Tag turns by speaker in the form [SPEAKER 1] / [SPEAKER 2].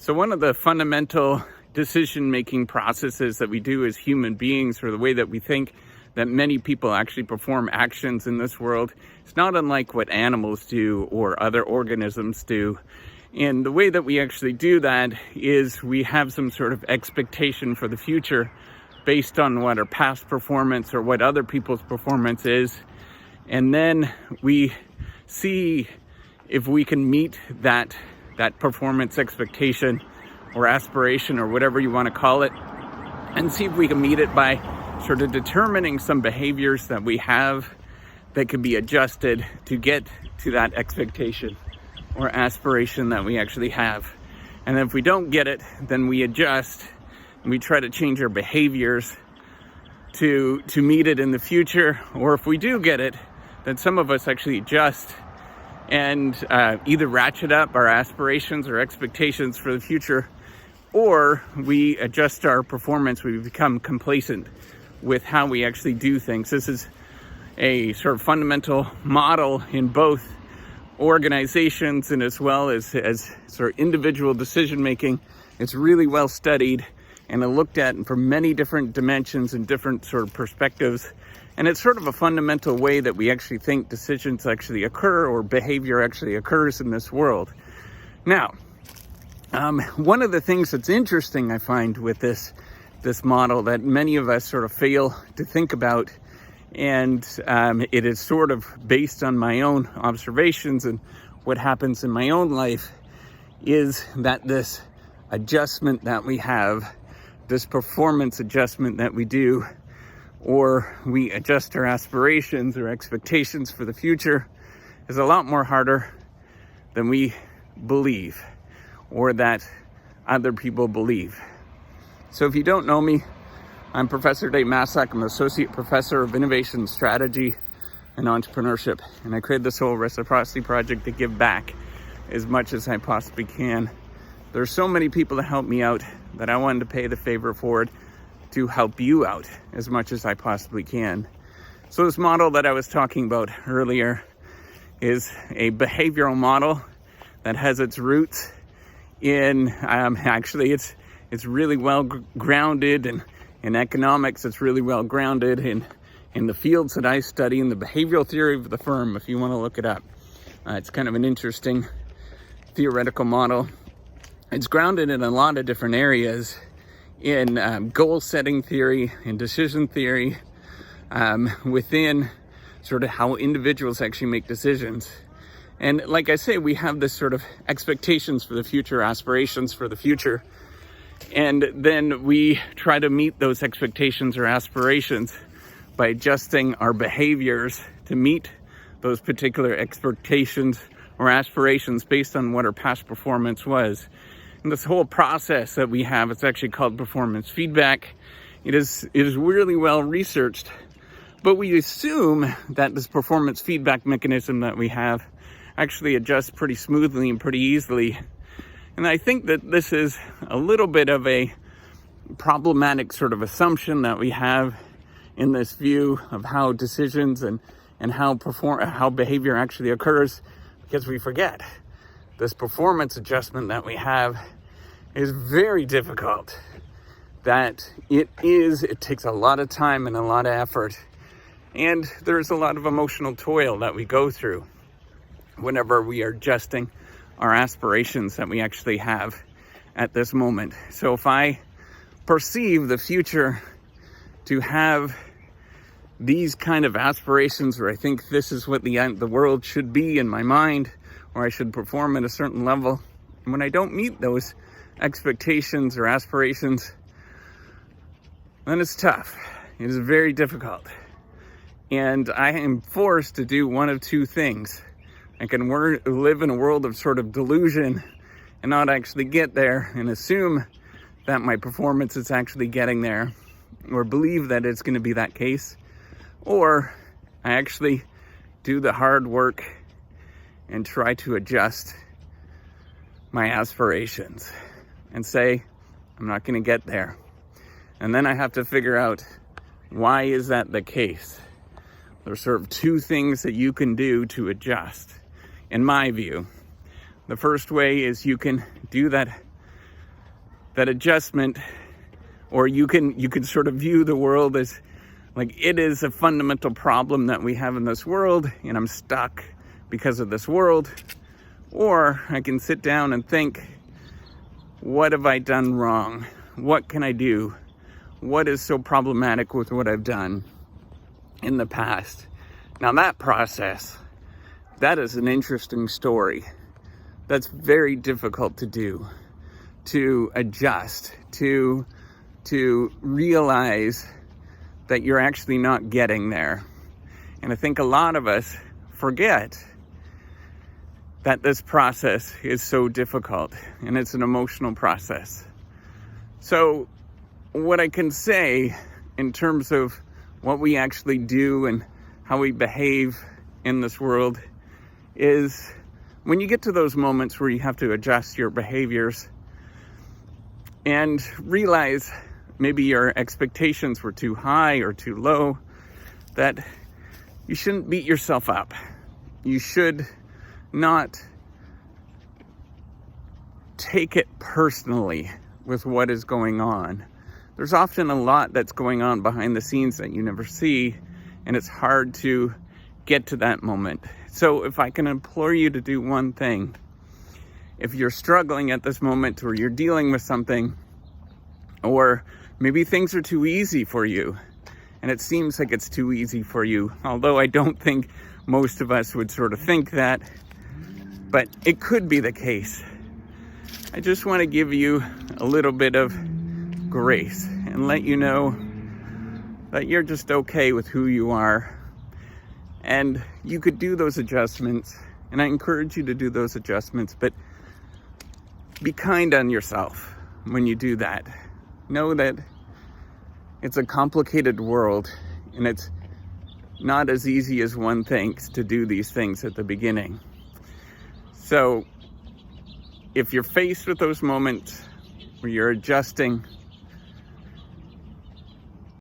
[SPEAKER 1] So one of the fundamental decision-making processes that we do as human beings, or the way that we think that many people actually perform actions in this world, it's not unlike what animals do or other organisms do. And the way that we actually do that is we have some sort of expectation for the future based on what our past performance or what other people's performance is. And then we see if we can meet that performance expectation or aspiration or whatever you want to call it, and see if we can meet it by sort of determining some behaviors that we have that can be adjusted to get to that expectation or aspiration that we actually have. And if we don't get it, then we adjust and we try to change our behaviors to meet it in the future. Or if we do get it, then some of us actually adjust and either ratchet up our aspirations or expectations for the future, or we adjust our performance. We become complacent with how we actually do things. This is a sort of fundamental model in both organizations and as well as sort of individual decision making. It's really well studied and looked at from many different dimensions and different sort of perspectives. And it's sort of a fundamental way that we actually think decisions actually occur or behavior actually occurs in this world. Now, one of the things that's interesting I find with this model that many of us sort of fail to think about, and it is sort of based on my own observations and what happens in my own life, is that this adjustment that we have, this performance adjustment that we do, or we adjust our aspirations or expectations for the future, is a lot more harder than we believe or that other people believe. So if you don't know me, I'm Professor Dave Maslach. I'm an Associate Professor of Innovation Strategy and Entrepreneurship, and I created this whole reciprocity project to give back as much as I possibly can. There's so many people to help me out that I wanted to pay the favor forward to help you out as much as I possibly can. So this model that I was talking about earlier is a behavioral model that has its roots in, actually it's really well grounded in economics. It's really well grounded in the fields that I study, in the behavioral theory of the firm, if you want to look it up. It's kind of an interesting theoretical model. It's grounded in a lot of different areas, in goal setting theory, in decision theory, within sort of how individuals actually make decisions. And like I say, we have this sort of expectations for the future, aspirations for the future, and then we try to meet those expectations or aspirations by adjusting our behaviors to meet those particular expectations or aspirations based on what our past performance was. And this whole process that we have, it's actually called performance feedback. It is really well researched, but we assume that this performance feedback mechanism that we have actually adjusts pretty smoothly and pretty easily. And I think that this is a little bit of a problematic sort of assumption that we have in this view of how decisions and how behavior actually occurs, because we forget this performance adjustment that we have is very difficult. That it takes a lot of time and a lot of effort, and there's a lot of emotional toil that we go through whenever we are adjusting our aspirations that we actually have at this moment. So if I perceive the future to have these kind of aspirations, or I think this is what the world should be in my mind, or I should perform at a certain level, and when I don't meet those expectations or aspirations, then it's tough. It is very difficult. And I am forced to do one of two things. I can live in a world of sort of delusion and not actually get there and assume that my performance is actually getting there, or believe that it's going to be that case. Or I actually do the hard work and try to adjust my aspirations and say, I'm not going to get there. And then I have to figure out, why is that the case? There's sort of two things that you can do to adjust, in my view. The first way is you can do that that adjustment, or you can sort of view the world as like it is a fundamental problem that we have in this world, and I'm stuck because of this world. Or I can sit down and think, what have I done wrong? What can I do? What is so problematic with what I've done in the past? Now that process, that is an interesting story. That's very difficult to do, to adjust, to realize that you're actually not getting there. And I think a lot of us forget that this process is so difficult, and it's an emotional process. So what I can say in terms of what we actually do and how we behave in this world is, when you get to those moments where you have to adjust your behaviors and realize maybe your expectations were too high or too low, that you shouldn't beat yourself up. You should not take it personally with what is going on. There's often a lot that's going on behind the scenes that you never see, and it's hard to get to that moment. So if I can implore you to do one thing, if you're struggling at this moment, or you're dealing with something, or maybe things are too easy for you, and it seems like it's too easy for you, although I don't think most of us would sort of think that, but it could be the case. I just want to give you a little bit of grace and let you know that you're just okay with who you are, and you could do those adjustments, and I encourage you to do those adjustments, but be kind on yourself when you do that. Know that it's a complicated world, and it's not as easy as one thinks to do these things at the beginning. So if you're faced with those moments where you're adjusting,